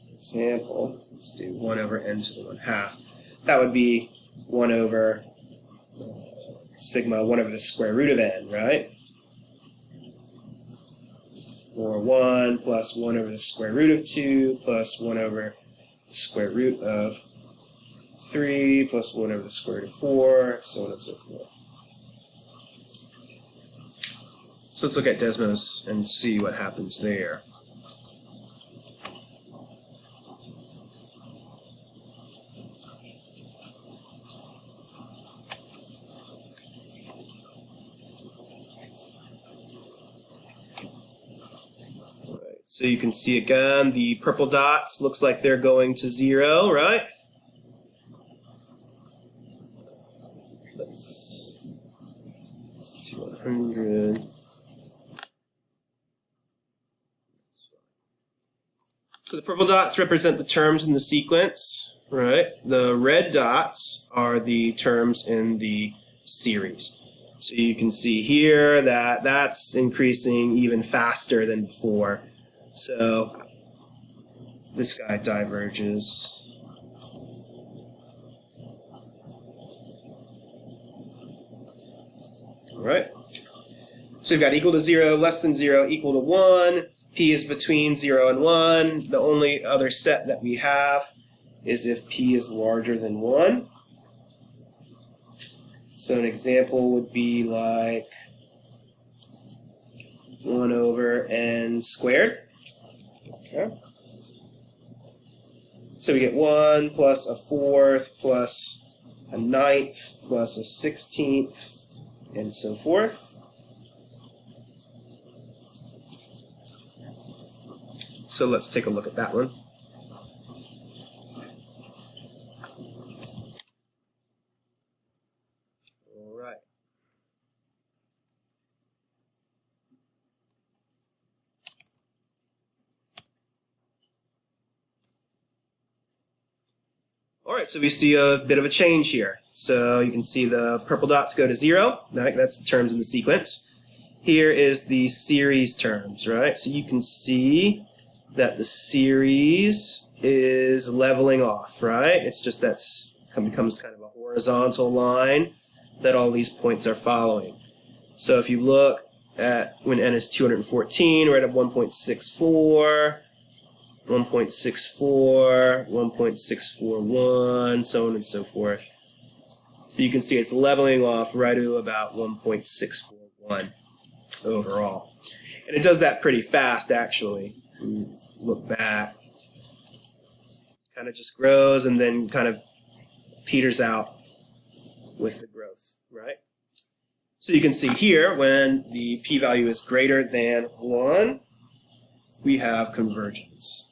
For example, let's do 1 over n to the 1/2. That would be 1 over sigma 1 over the square root of n, right? Or 1 plus 1 over the square root of 2 plus 1 over the square root of 3 plus 1 over the square root of 4, so on and so forth. So let's look at Desmos and see what happens there. So you can see again the purple dots, looks like they're going to 0, right? Let's do 100. So the purple dots represent the terms in the sequence, right? The red dots are the terms in the series. So you can see here that that's increasing even faster than before. So this guy diverges. All right. So we've got equal to 0, less than 0, equal to 1. P is between 0 and 1. The only other set that we have is if P is larger than 1. So an example would be like 1 over n squared. Okay. So we get 1 plus a 4th plus a 9th plus a 16th and so forth. So let's take a look at that one. All right. All right, so we see a bit of a change here. So you can see the purple dots go to 0. That's the terms in the sequence. here is the series terms, right? So you can see that the series is leveling off, right? It's just that becomes kind of a horizontal line that all these points are following. So if you look at when n is 214, we're at 1.64, 1.64, 1.641, so on and so forth. So you can see it's leveling off right to about 1.641 overall. And it does that pretty fast, actually. If you look back, kind of just grows and then kind of peters out with the growth, right? So you can see here, when the p-value is greater than 1, we have convergence.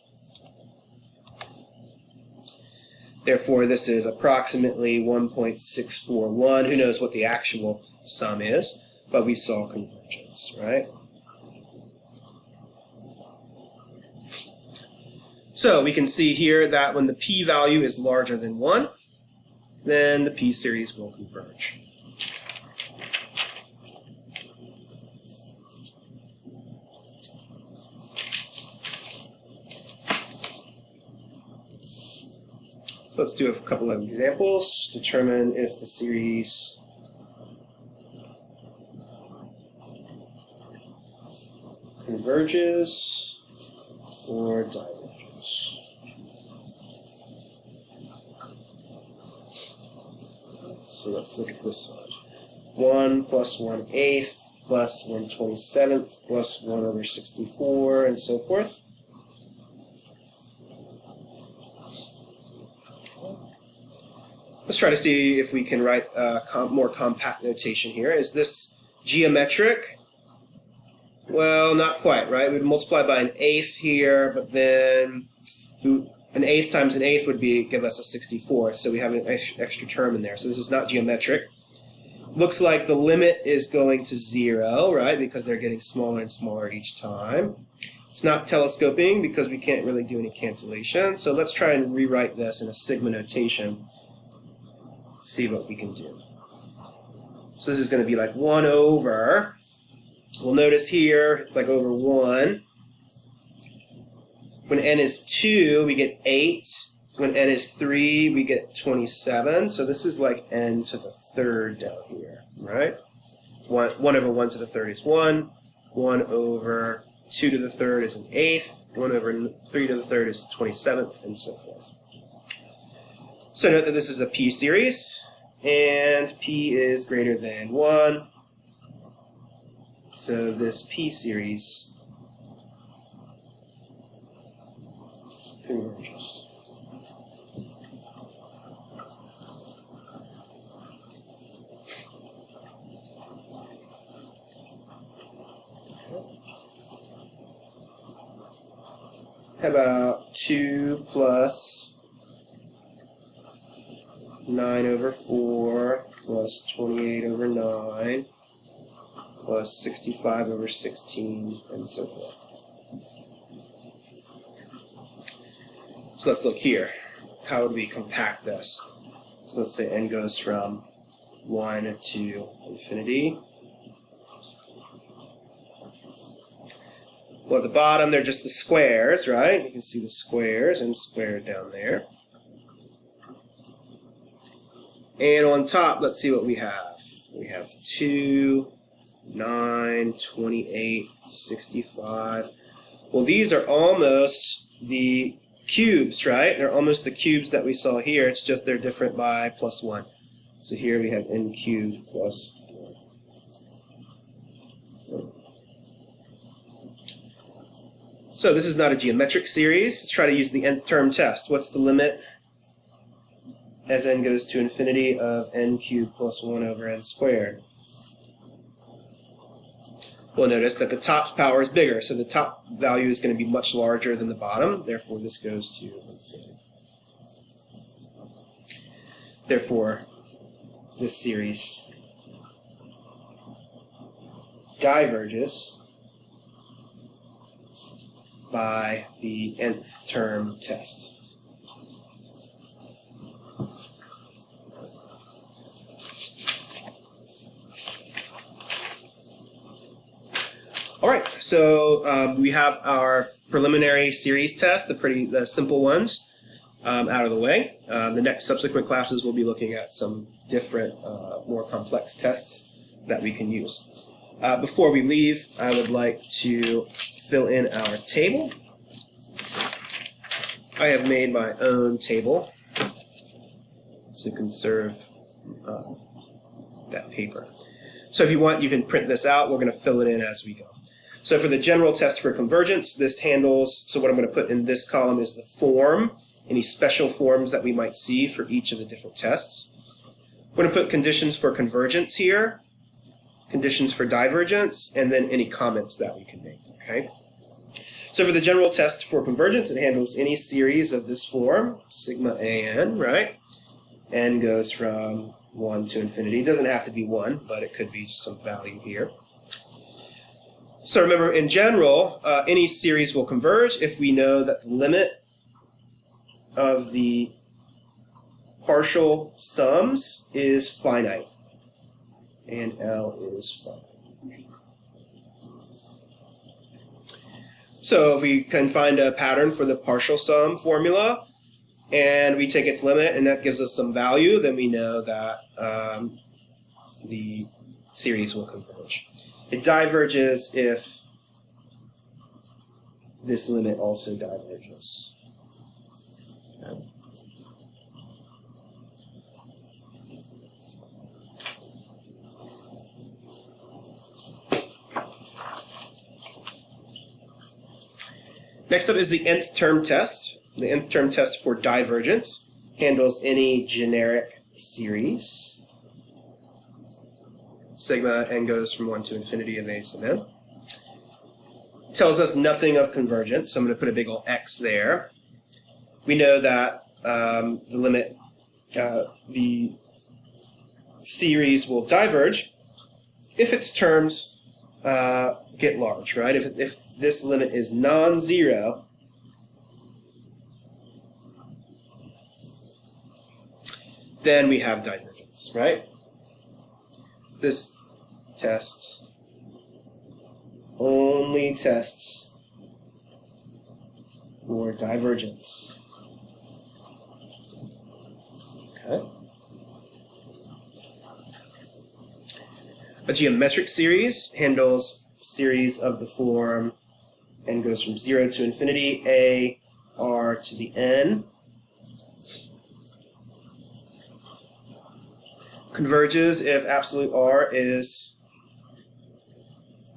Therefore, this is approximately 1.641. Who knows what the actual sum is, but we saw convergence, right? So we can see here that when the p-value is larger than 1, then the p-series will converge. So let's do a couple of examples. Determine if the series converges or diverges. So let's look at this one. 1 plus 1/8 plus 1/27 plus 1/64 and so forth. Let's try to see if we can write more compact notation here. Is this geometric? Well, not quite, right? We'd multiply by an eighth here, but then an eighth times an eighth would give us a 64th, so we have an extra term in there. So this is not geometric. Looks like the limit is going to 0, right? Because they're getting smaller and smaller each time. It's not telescoping because we can't really do any cancellation. So let's try and rewrite this in a sigma notation. See what we can do. So this is going to be like 1 over, we'll notice here it's like over 1. When n is 2, we get 8. When n is 3, we get 27. So this is like n to the third down here, right? 1 over 1 to the third is 1. 1 over 2 to the third is an eighth. 1 over 3 to the third is 27th, and so forth. So note that this is a p-series, and p is greater than 1. So this p-series converges. How about 2 plus 9 over 4 plus 28 over 9 plus 65 over 16 and so forth. So let's look here. How would we compact this? So let's say n goes from 1 to infinity. Well, at the bottom, they're just the squares, right? You can see the squares and squared down there. And on top, let's see what we have. We have 2, 9, 28, 65. Well, these are almost the cubes, right? They're almost the cubes that we saw here. It's just they're different by plus 1. So here we have n cubed plus 1. So this is not a geometric series. Let's try to use the nth term test. What's the limit as n goes to infinity of n cubed plus 1 over n squared? We'll notice that the top power is bigger, so the top value is going to be much larger than the bottom. Therefore, this goes to infinity. Therefore, this series diverges by the nth term test. All right, so we have our preliminary series test, the simple ones, out of the way. The next subsequent classes we'll be looking at some different, more complex tests that we can use. Before we leave, I would like to fill in our table. I have made my own table to conserve that paper. So if you want, you can print this out. We're going to fill it in as we go. So for the general test for convergence, this handles, so what I'm going to put in this column is the form, any special forms that we might see for each of the different tests. We're going to put conditions for convergence here, conditions for divergence, and then any comments that we can make, okay? So for the general test for convergence, it handles any series of this form, sigma an, right? N goes from 1 to infinity. It doesn't have to be 1, but it could be just some value here. So remember, in general, any series will converge if we know that the limit of the partial sums is finite, and L is finite. So if we can find a pattern for the partial sum formula, and we take its limit, and that gives us some value, then we know that the series will converge. It diverges if this limit also diverges. Okay. Next up is the nth term test. The nth term test for divergence handles any generic series. Sigma n goes from 1 to infinity of a sub n. Tells us nothing of convergence, so I'm going to put a big old X there. We know that the limit, the series will diverge if its terms get large, right? If this limit is non-zero, then we have divergence, right? This test only tests for divergence. Okay. A geometric series handles series of the form n goes from 0 to infinity, a r to the n. Converges if absolute r is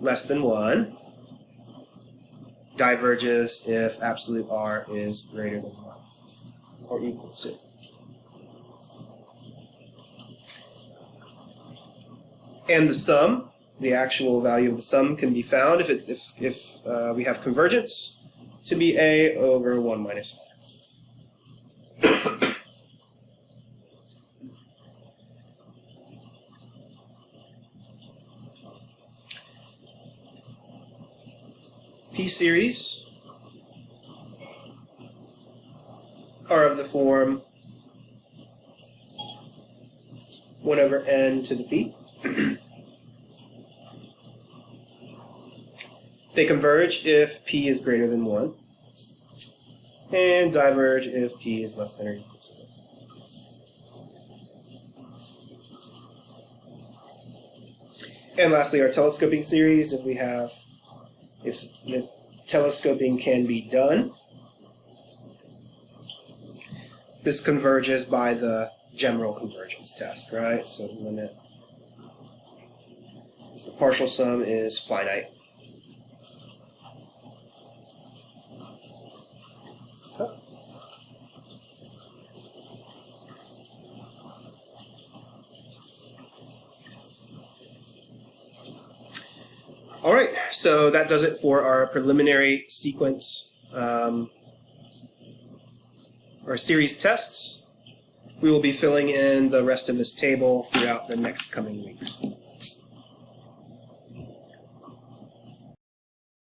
less than 1. Diverges if absolute r is greater than 1 or equal to. And the sum, the actual value of the sum, can be found if we have convergence to be a over 1 minus r. P-series are of the form 1 over n to the p. They converge if p is greater than 1, and diverge if p is less than or equal to 1. And lastly, our telescoping series, if the telescoping can be done, this converges by the general convergence test, right? So the limit is the partial sum is finite. Okay. All right, so that does it for our preliminary sequence or series tests. We will be filling in the rest of this table throughout the next coming weeks.